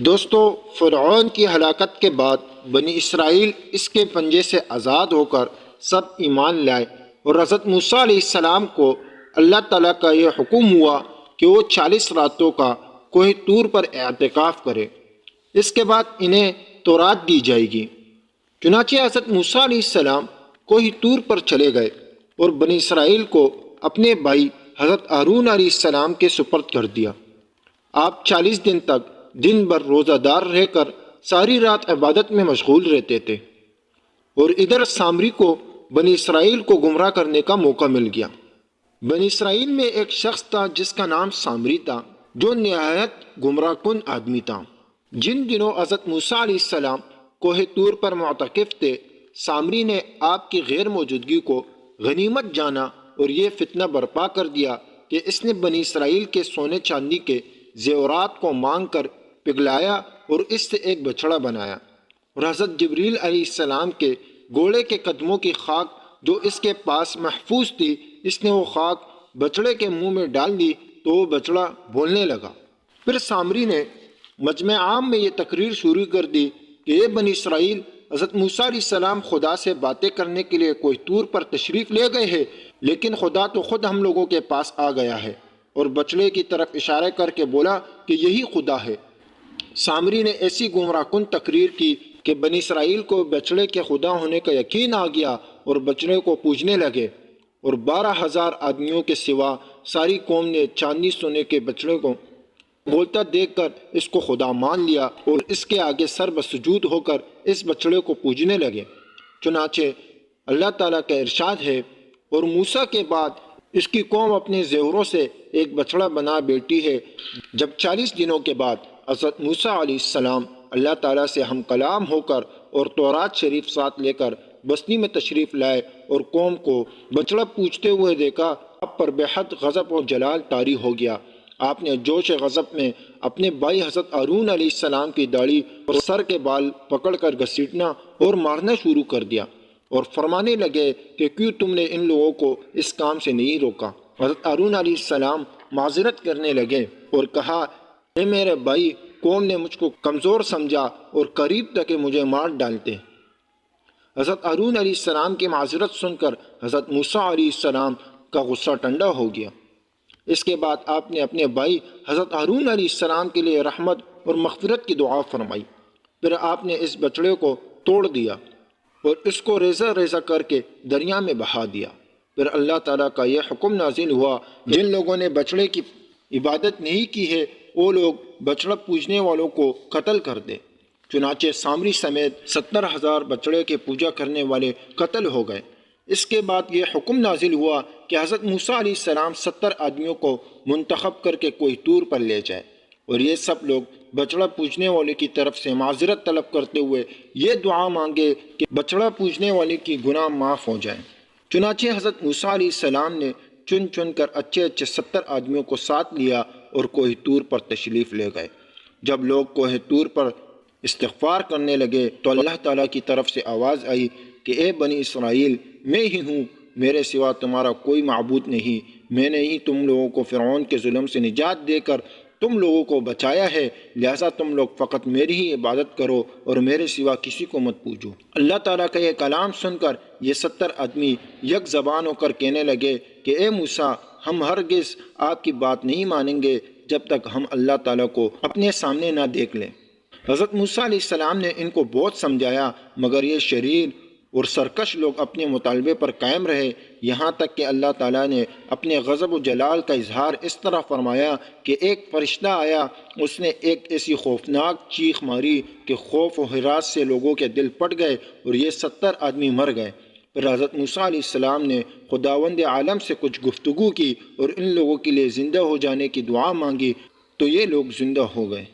دوستو، فرعون کی ہلاکت کے بعد بنی اسرائیل اس کے پنجے سے آزاد ہو کر سب ایمان لائے، اور حضرت موسیٰ علیہ السلام کو اللہ تعالیٰ کا یہ حکم ہوا کہ وہ 40 راتوں کا کوہ طور پر اعتکاف کرے۔ اس کے بعد انہیں تورات دی جائے گی۔ چنانچہ حضرت موسیٰ علیہ السلام کوہ طور پر چلے گئے اور بنی اسرائیل کو اپنے بھائی حضرت ہارون علیہ السلام کے سپرد کر دیا۔ آپ 40 دن تک دن بھر روزہ دار رہ کر ساری رات عبادت میں مشغول رہتے تھے، اور ادھر سامری کو بنی اسرائیل کو گمراہ کرنے کا موقع مل گیا۔ بنی اسرائیل میں ایک شخص تھا جس کا نام سامری تھا، جو نہایت گمراہ کن آدمی تھا۔ جن دنوں حضرت موسیٰ علیہ السلام کوہ طور پر معتکف تھے، سامری نے آپ کی غیر موجودگی کو غنیمت جانا اور یہ فتنہ برپا کر دیا کہ اس نے بنی اسرائیل کے سونے چاندی کے زیورات کو مانگ کر پگھلایا اور اس سے ایک بچڑا بنایا، اور حضرت جبریل علیہ السلام کے گھوڑے کے قدموں کی خاک جو اس کے پاس محفوظ تھی، اس نے وہ خاک بچڑے کے منہ میں ڈال دی تو وہ بچڑا بولنے لگا۔ پھر سامری نے مجمع عام میں یہ تقریر شروع کر دی کہ یہ بنی اسرائیل، حضرت موسیٰ علیہ السلام خدا سے باتیں کرنے کے لیے کوہ طور پر تشریف لے گئے ہیں، لیکن خدا تو خود ہم لوگوں کے پاس آ گیا ہے، اور بچڑے کی طرف اشارہ کر کے بولا کہ یہی خدا ہے۔ سامری نے ایسی گمراہ کن تقریر کی کہ بنی اسرائیل کو بچڑے کے خدا ہونے کا یقین آ گیا اور بچڑے کو پوجنے لگے، اور 12,000 آدمیوں کے سوا ساری قوم نے چاندی سونے کے بچڑے کو بولتا دیکھ کر اس کو خدا مان لیا اور اس کے آگے سر بسجود ہو کر اس بچڑے کو پوجنے لگے۔ چنانچہ اللہ تعالیٰ کا ارشاد ہے، اور موسیٰ کے بعد اس کی قوم اپنے زیوروں سے ایک بچڑا بنا بیٹھی ہے۔ جب 40 دنوں کے بعد حضرت موسیٰ علیہ السلام اللہ تعالیٰ سے ہم کلام ہو کر اور تورات شریف ساتھ لے کر بستی میں تشریف لائے اور قوم کو بچڑا پوجتے ہوئے دیکھا، آپ پر بے حد غضب و جلال طاری ہو گیا۔ آپ نے جوش غضب میں اپنے بھائی حضرت ہارون علیہ السلام کی داڑھی اور سر کے بال پکڑ کر گھسیٹنا اور مارنا شروع کر دیا، اور فرمانے لگے کہ کیوں تم نے ان لوگوں کو اس کام سے نہیں روکا۔ حضرت ہارون علیہ السلام معذرت کرنے لگے اور کہا، اے میرے بھائی، قوم نے مجھ کو کمزور سمجھا اور قریب تک مجھے مار ڈالتے۔ حضرت ہارون علیہ السلام کی معذرت سن کر حضرت موسیٰ علیہ السلام کا غصہ ٹھنڈا ہو گیا۔ اس کے بعد آپ نے اپنے بھائی حضرت ہارون علیہ السلام کے لیے رحمت اور مغفرت کی دعا فرمائی۔ پھر آپ نے اس بچڑے کو توڑ دیا اور اس کو ریزہ ریزہ کر کے دریا میں بہا دیا۔ پھر اللہ تعالیٰ کا یہ حکم نازل ہوا، جن لوگوں نے بچڑے کی عبادت نہیں کی ہے وہ لوگ بچڑا پوجنے والوں کو قتل کر دے۔ چنانچہ سامری سمیت 70,000 بچڑے کے پوجا کرنے والے قتل ہو گئے۔ اس کے بعد یہ حکم نازل ہوا کہ حضرت موسیٰ علیہ السلام 70 آدمیوں کو منتخب کر کے کوہ طور پر لے جائے، اور یہ سب لوگ بچڑا پوجنے والے کی طرف سے معذرت طلب کرتے ہوئے یہ دعا مانگے کہ بچڑا پوجنے والے کی گناہ معاف ہو جائیں۔ چنانچہ حضرت موسیٰ علیہ السلام نے چن چن کر اچھے 70 آدمیوں کو ساتھ لیا اور کوہ طور پر تشریف لے گئے۔ جب لوگ کوہ طور پر استغفار کرنے لگے تو اللہ تعالیٰ کی طرف سے آواز آئی کہ اے بنی اسرائیل، میں ہی ہوں، میرے سوا تمہارا کوئی معبود نہیں۔ میں نے ہی تم لوگوں کو فرعون کے ظلم سے نجات دے کر تم لوگوں کو بچایا ہے، لہٰذا تم لوگ فقط میری ہی عبادت کرو اور میرے سوا کسی کو مت پوجو۔ اللہ تعالیٰ کا یہ کلام سن کر یہ 70 آدمی یک زبان ہو کر کہنے لگے کہ اے موسیٰ، ہم ہرگز آپ کی بات نہیں مانیں گے جب تک ہم اللہ تعالیٰ کو اپنے سامنے نہ دیکھ لیں۔ حضرت موسیٰ علیہ السلام نے ان کو بہت سمجھایا، مگر یہ شریر اور سرکش لوگ اپنے مطالبے پر قائم رہے، یہاں تک کہ اللہ تعالیٰ نے اپنے غضب و جلال کا اظہار اس طرح فرمایا کہ ایک فرشتہ آیا، اس نے ایک ایسی خوفناک چیخ ماری کہ خوف و ہراس سے لوگوں کے دل پھٹ گئے اور یہ 70 آدمی مر گئے۔ پھر حضرت موسیٰ علیہ السلام نے خداوند عالم سے کچھ گفتگو کی اور ان لوگوں کے لیے زندہ ہو جانے کی دعا مانگی تو یہ لوگ زندہ ہو گئے۔